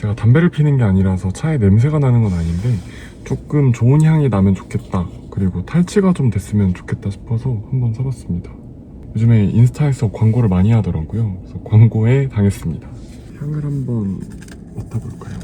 제가 담배를 피는 게 아니라서 차에 냄새가 나는 건 아닌데 조금 좋은 향이 나면 좋겠다, 그리고 탈취가 좀 됐으면 좋겠다 싶어서 한번 사봤습니다. 요즘에 인스타에서 광고를 많이 하더라고요. 그래서 광고에 당했습니다. 향을 한번 맡아볼까요?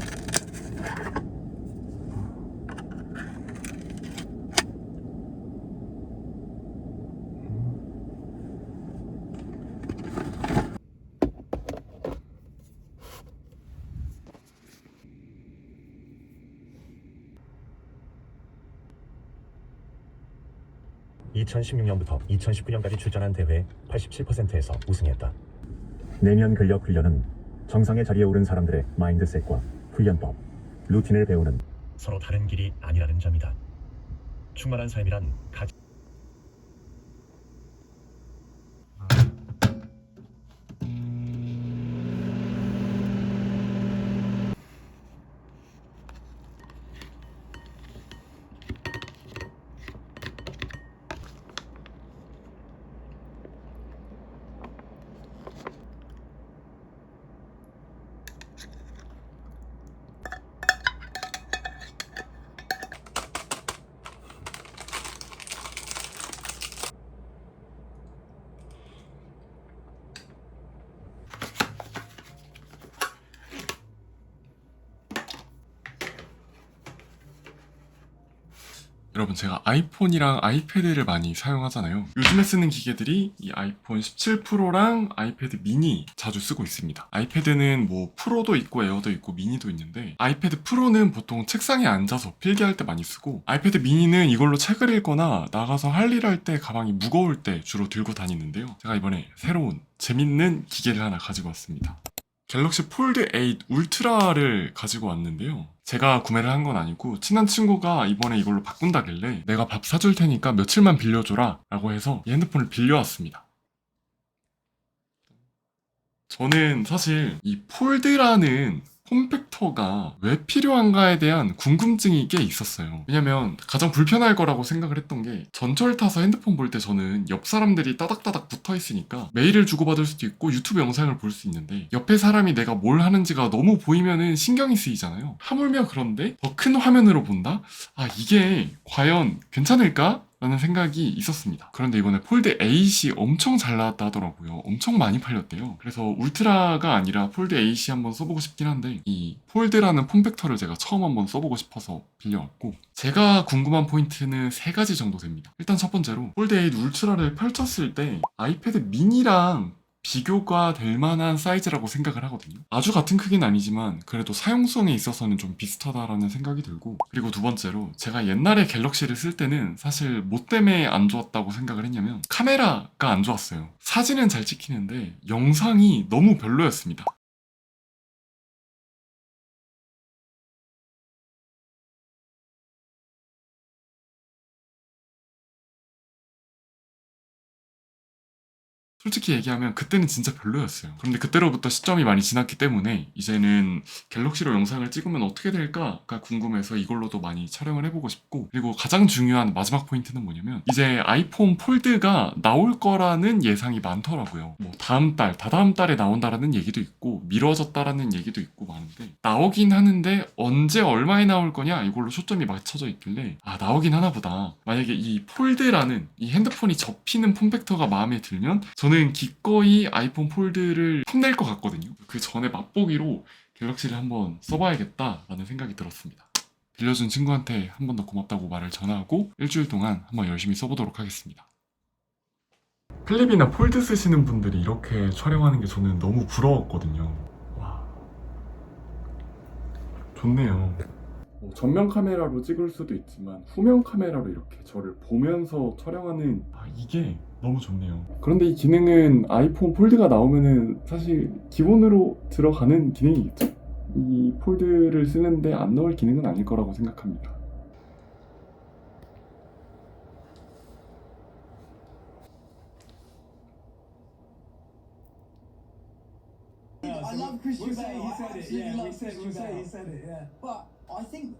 2016년부터 2019년까지 출전한 대회 87%에서 우승했다. 내면 근력 훈련은 정상의 자리에 오른 사람들의 마인드셋과 훈련법, 루틴을 배우는 서로 다른 길이 아니라는 점이다. 충만한 삶이란 가치. 여러분, 제가 아이폰이랑 아이패드를 많이 사용하잖아요. 요즘에 쓰는 기계들이 이 아이폰 17 프로랑 아이패드 미니 자주 쓰고 있습니다. 아이패드는 뭐 프로도 있고 에어도 있고 미니도 있는데, 아이패드 프로는 보통 책상에 앉아서 필기할 때 많이 쓰고, 아이패드 미니는 이걸로 책을 읽거나 나가서 할 일 할 때 가방이 무거울 때 주로 들고 다니는데요. 제가 이번에 새로운 재밌는 기계를 하나 가지고 왔습니다. 갤럭시 폴드 8 울트라를 가지고 왔는데요. 제가 구매를 한 건 아니고 친한 친구가 이번에 이걸로 바꾼다길래 내가 밥 사줄 테니까 며칠만 빌려줘라 라고 해서 이 핸드폰을 빌려왔습니다. 저는 사실 이 폴드라는 폼팩터가 왜 필요한가에 대한 궁금증이 꽤 있었어요. 왜냐면 가장 불편할 거라고 생각을 했던 게, 전철 타서 핸드폰 볼 때 저는 옆 사람들이 따닥따닥 붙어 있으니까 메일을 주고받을 수도 있고 유튜브 영상을 볼 수 있는데, 옆에 사람이 내가 뭘 하는지가 너무 보이면은 신경이 쓰이잖아요. 하물며 그런데 더 큰 화면으로 본다? 아, 이게 과연 괜찮을까? 라는 생각이 있었습니다. 그런데 이번에 폴드 8이 엄청 잘 나왔다 하더라고요. 엄청 많이 팔렸대요. 그래서 울트라가 아니라 폴드 8이 한번 써보고 싶긴 한데, 이 폴드라는 폼팩터를 제가 처음 한번 써보고 싶어서 빌려왔고, 제가 궁금한 포인트는 3가지 정도 됩니다. 일단 첫 번째로 폴드 8 울트라를 펼쳤을 때 아이패드 미니랑 비교가 될 만한 사이즈라고 생각을 하거든요. 아주 같은 크기는 아니지만 그래도 사용성에 있어서는 좀 비슷하다라는 생각이 들고, 그리고 두 번째로 제가 옛날에 갤럭시를 쓸 때는 사실 뭐 때문에 안 좋았다고 생각을 했냐면, 카메라가 안 좋았어요. 사진은 잘 찍히는데 영상이 너무 별로였습니다. 솔직히 얘기하면 그때는 진짜 별로였어요. 그런데 그때로부터 시점이 많이 지났기 때문에 이제는 갤럭시로 영상을 찍으면 어떻게 될까가 궁금해서 이걸로도 많이 촬영을 해보고 싶고, 그리고 가장 중요한 마지막 포인트는 뭐냐면, 이제 아이폰 폴드가 나올 거라는 예상이 많더라고요. 뭐 다음 달, 다다음 달에 나온다라는 얘기도 있고 미뤄졌다라는 얘기도 있고 많은데, 나오긴 하는데 언제 얼마에 나올 거냐 이걸로 초점이 맞춰져 있길래, 아, 나오긴 하나 보다. 만약에 이 폴드라는 이 핸드폰이 접히는 폼팩터가 마음에 들면 저는 기꺼이 아이폰 폴드를 탐낼 것 같거든요. 그 전에 맛보기로 갤럭시를 한번 써봐야겠다라는 생각이 들었습니다. 빌려준 친구한테 한 번 더 고맙다고 말을 전하고 일주일 동안 한번 열심히 써보도록 하겠습니다. 플립이나 폴드 쓰시는 분들이 이렇게 촬영하는 게 저는 너무 부러웠거든요. 와, 좋네요. 전면 카메라로 찍을 수도 있지만 후면 카메라로 이렇게 저를 보면서 촬영하는, 이게 너무 좋네요. 그런데 이 기능은 아이폰 폴드가 나오면은 사실 기본으로 들어가는 기능이겠죠? 이 폴드를 쓰는데 안 넣을 기능은 아닐 거라고 생각합니다. I love Christian Bale. I absolutely love Christian Bale. He said it, yeah. But I think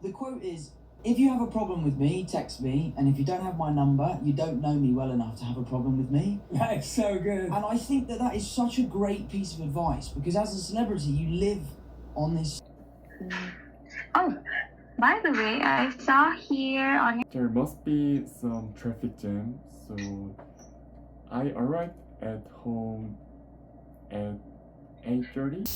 the quote is, if you have a problem with me, text me, and if you don't have my number, you don't know me well enough to have a problem with me. That is so good. And I think that is such a great piece of advice, because as a celebrity, you live on this. Oh, by the way, I saw here on your There must be some traffic jam, so I arrived at home at 8:30.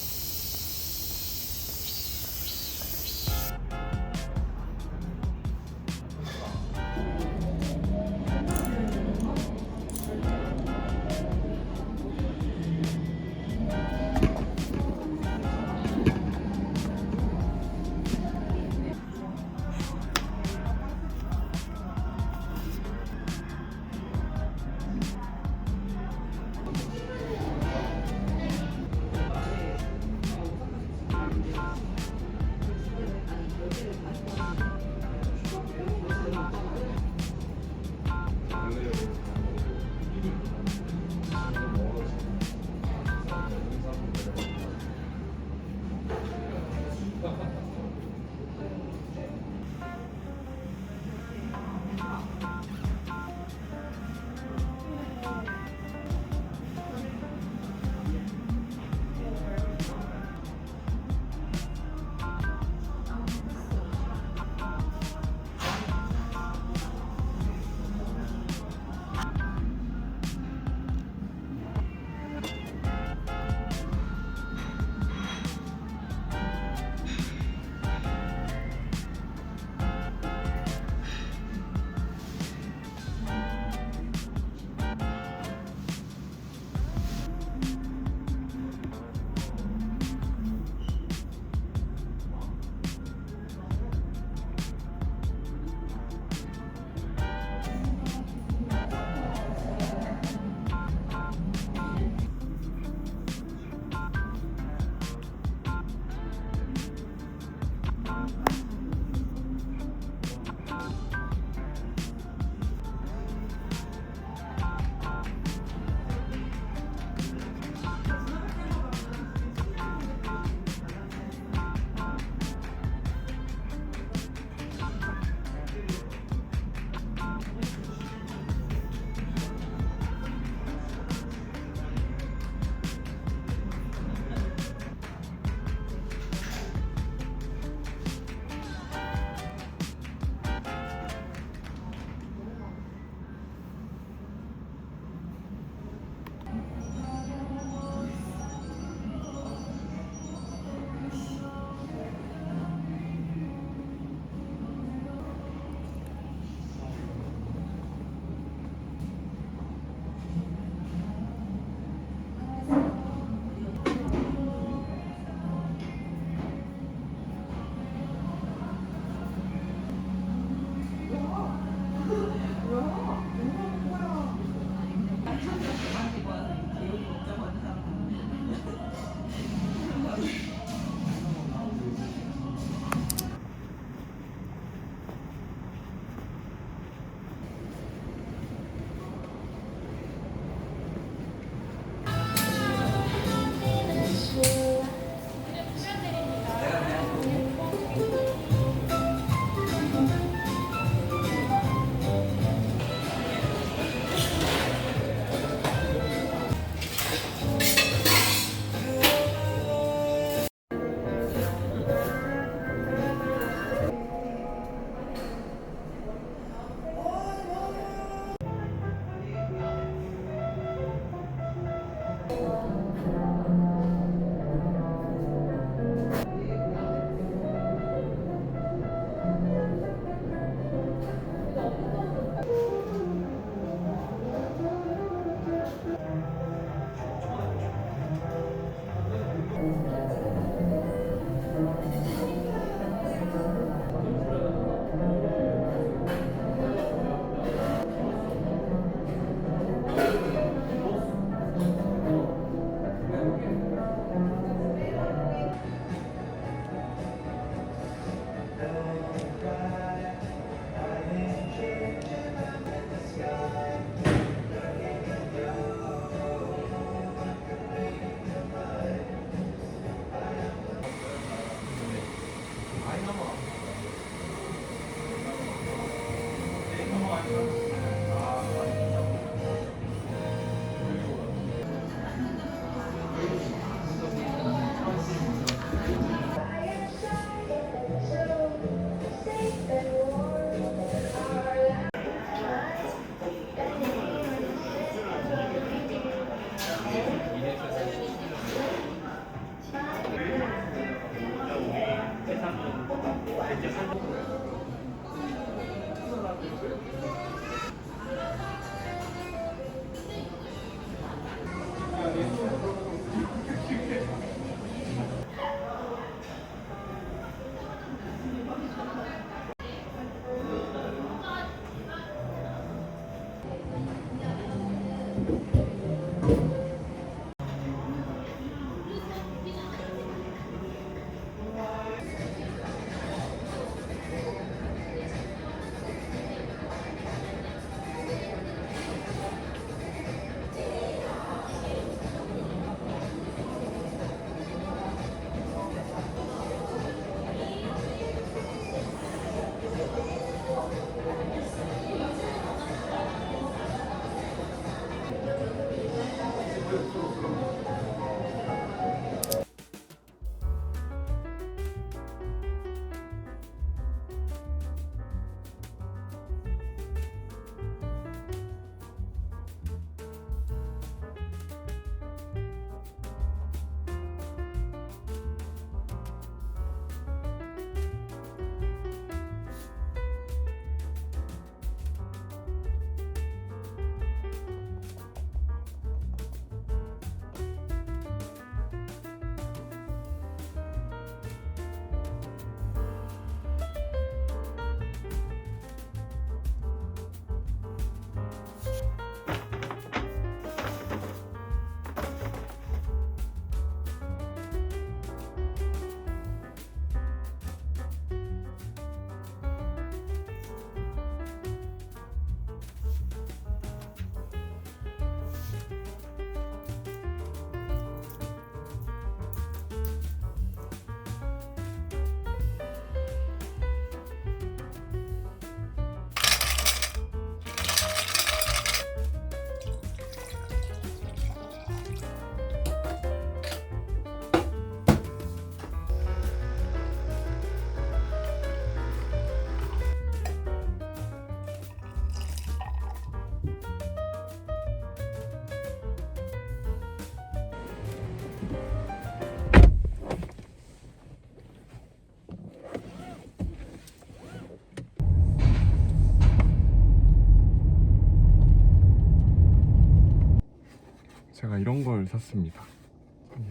제가 이런 걸 샀습니다.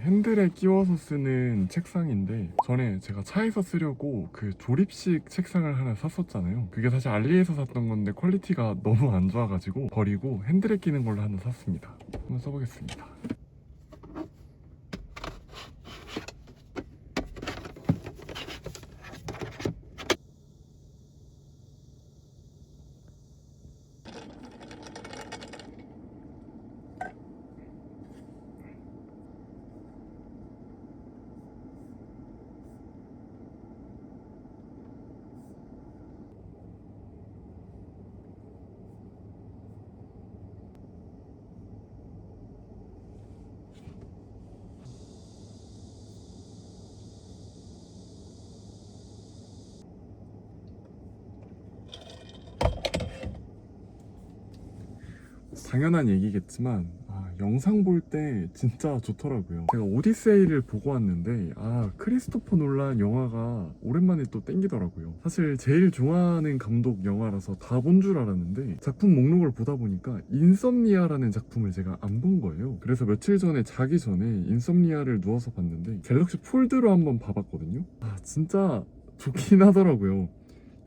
핸들에 끼워서 쓰는 책상인데 전에 제가 차에서 쓰려고 그 조립식 책상을 하나 샀었잖아요. 그게 사실 알리에서 샀던 건데 퀄리티가 너무 안 좋아가지고 버리고 핸들에 끼는 걸로 하나 샀습니다. 한번 써보겠습니다. 당연한 얘기겠지만 영상 볼 때 진짜 좋더라고요. 제가 오디세이를 보고 왔는데 크리스토퍼 놀란 영화가 오랜만에 또 땡기더라고요. 사실 제일 좋아하는 감독 영화라서 다 본 줄 알았는데 작품 목록을 보다 보니까 인썸니아라는 작품을 제가 안 본 거예요. 그래서 며칠 전에 자기 전에 인썸니아를 누워서 봤는데 갤럭시 폴드로 한번 봐봤거든요. 진짜 좋긴 하더라고요.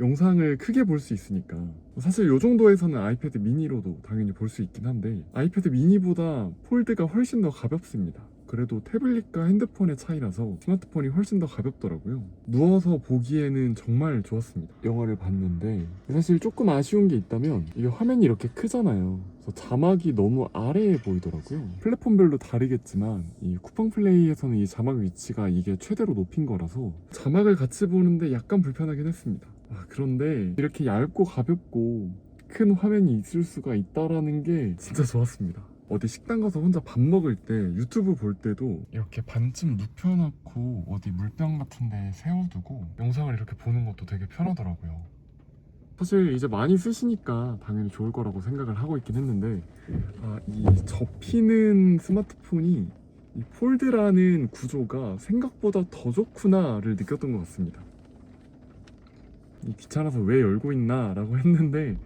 영상을 크게 볼 수 있으니까. 사실 이 정도에서는 아이패드 미니로도 당연히 볼 수 있긴 한데 아이패드 미니보다 폴드가 훨씬 더 가볍습니다. 그래도 태블릿과 핸드폰의 차이라서 스마트폰이 훨씬 더 가볍더라고요. 누워서 보기에는 정말 좋았습니다. 영화를 봤는데 사실 조금 아쉬운 게 있다면 이게 화면이 이렇게 크잖아요. 그래서 자막이 너무 아래에 보이더라고요. 플랫폼별로 다르겠지만 이 쿠팡 플레이에서는 이 자막 위치가 이게 최대로 높인 거라서 자막을 같이 보는데 약간 불편하긴 했습니다. 그런데 이렇게 얇고 가볍고 큰 화면이 있을 수가 있다라는 게 진짜 좋았습니다. 어디 식당 가서 혼자 밥 먹을 때 유튜브 볼 때도 이렇게 반쯤 눕혀놓고 어디 물병 같은 데 세워두고 영상을 이렇게 보는 것도 되게 편하더라고요. 사실 이제 많이 쓰시니까 당연히 좋을 거라고 생각을 하고 있긴 했는데 이 접히는 스마트폰이 이 폴드라는 구조가 생각보다 더 좋구나를 느꼈던 것 같습니다. 귀찮아서 왜 열고 있나 라고 했는데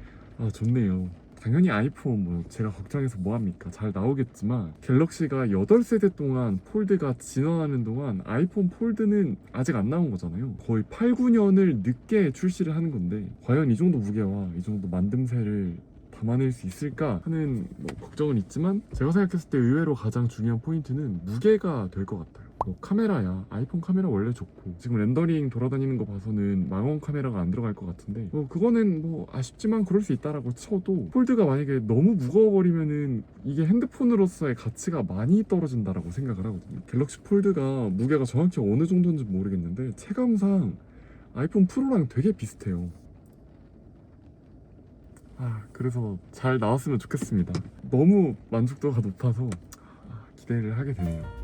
좋네요. 당연히 아이폰 뭐 제가 걱정해서 뭐합니까? 잘 나오겠지만 갤럭시가 8세대 동안 폴드가 진화하는 동안 아이폰 폴드는 아직 안 나온 거잖아요. 거의 8, 9년을 늦게 출시를 하는 건데 과연 이 정도 무게와 이 정도 만듦새를 담아낼 수 있을까 하는 걱정은 있지만 제가 생각했을 때 의외로 가장 중요한 포인트는 무게가 될 것 같아요. 카메라야 아이폰 카메라 원래 좋고 지금 렌더링 돌아다니는 거 봐서는 망원 카메라가 안 들어갈 것 같은데 그거는 아쉽지만 그럴 수 있다라고 쳐도 폴드가 만약에 너무 무거워버리면은 이게 핸드폰으로서의 가치가 많이 떨어진다라고 생각을 하거든요. 갤럭시 폴드가 무게가 정확히 어느 정도인지 모르겠는데 체감상 아이폰 프로랑 되게 비슷해요. 그래서 잘 나왔으면 좋겠습니다. 너무 만족도가 높아서 기대를 하게 되네요.